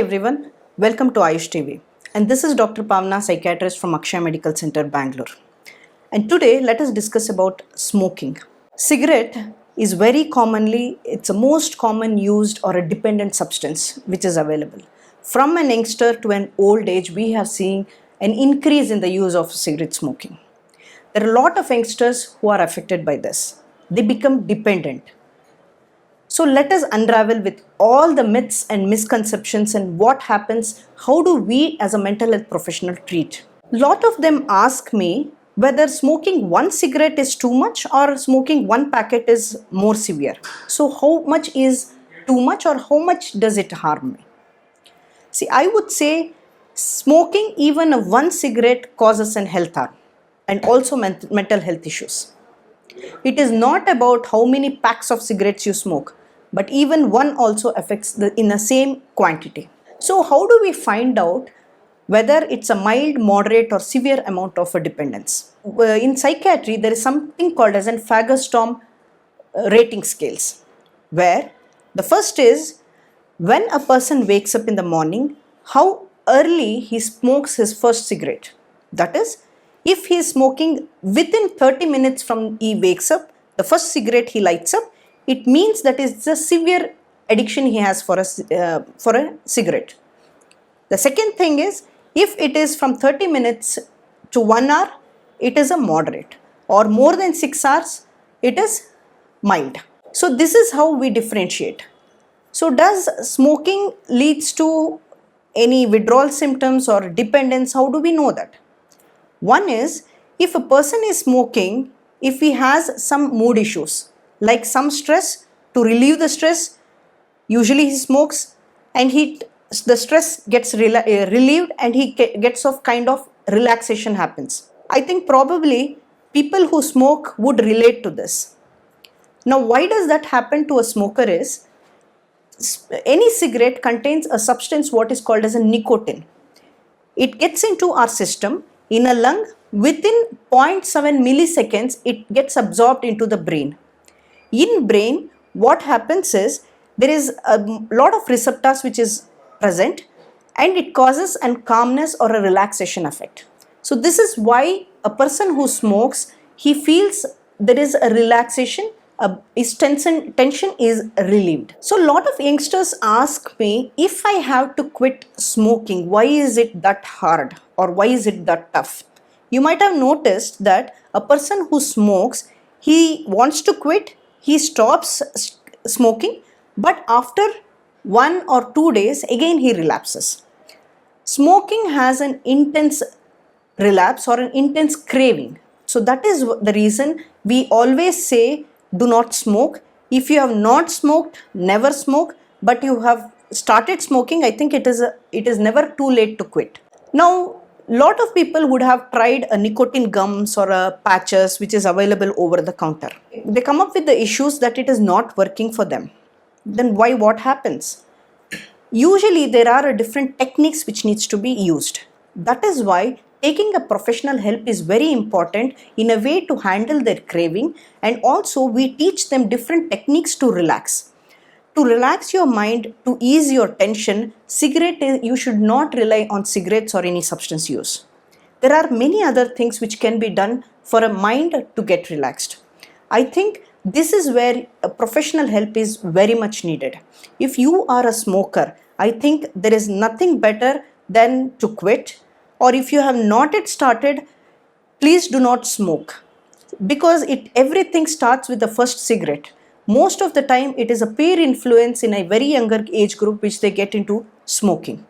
everyone, welcome to Ayush TV. And this is Dr. Pavna, psychiatrist from Akshaya Medical Center, Bangalore. And today let us discuss about smoking. Cigarette is it's a most common used or a dependent substance which is available. From an youngster to an old age, we have seen an increase in the use of cigarette smoking. There are a lot of youngsters who are affected by this. They become dependent. So let us unravel with all the myths and misconceptions and what happens, how do we as a mental health professional treat. A lot of them ask me whether smoking one cigarette is too much or smoking one packet is more severe. So how much is too much or how much does it harm me? See, I would say smoking even one cigarette causes an health harm and also mental health issues. It is not about how many packs of cigarettes you smoke, but even one also affects in the same quantity. So how do we find out whether it's a mild, moderate or severe amount of a dependence? In psychiatry, there is something called as an Fagerstorm rating scales, where the first is when a person wakes up in the morning, how early he smokes his first cigarette. That is, if he is smoking within 30 minutes from he wakes up, the first cigarette he lights up, it means that is the severe addiction he has for a cigarette. The second thing is, if it is from 30 minutes to 1 hour, it is a moderate, or more than 6 hours, it is mild. So this is how we differentiate. So does smoking leads to any withdrawal symptoms or dependence? How do we know that? One is, if a person is smoking, if he has some mood issues, like some stress, to relieve the stress, usually he smokes and the stress gets relieved and he gets of kind of relaxation happens. I think probably people who smoke would relate to this. Now, why does that happen to a smoker is, any cigarette contains a substance what is called as a nicotine. It gets into our system in a lung, within 0.7 milliseconds, it gets absorbed into the brain. In brain, what happens is, there is a lot of receptors which is present and it causes a calmness or a relaxation effect. So this is why a person who smokes, he feels there is a relaxation, his tension is relieved. So a lot of youngsters ask me, if I have to quit smoking, why is it that hard or why is it that tough? You might have noticed that a person who smokes, he wants to quit, he stops smoking, but after 1 or 2 days, again he relapses. Smoking has an intense relapse or an intense craving. So that is the reason we always say, do not smoke. If you have not smoked, never smoke, but you have started smoking, I think it is never too late to quit. Now, lot of people would have tried a nicotine gums or a patches which is available over the counter. They come up with the issues that it is not working for them. Then why? What happens? Usually there are different techniques which needs to be used. That is why taking a professional help is very important in a way to handle their craving, and also we teach them different techniques to relax. To relax your mind, to ease your tension, you should not rely on cigarettes or any substance use. There are many other things which can be done for a mind to get relaxed. I think this is where a professional help is very much needed. If you are a smoker, I think there is nothing better than to quit, or if you have not yet started, please do not smoke, because everything starts with the first cigarette. Most of the time it is a peer influence in a very younger age group which they get into smoking.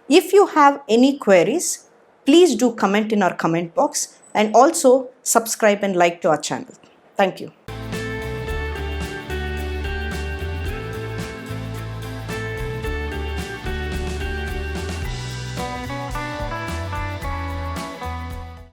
If you have any queries, please do comment in our comment box and also subscribe and like to our channel. Thank you.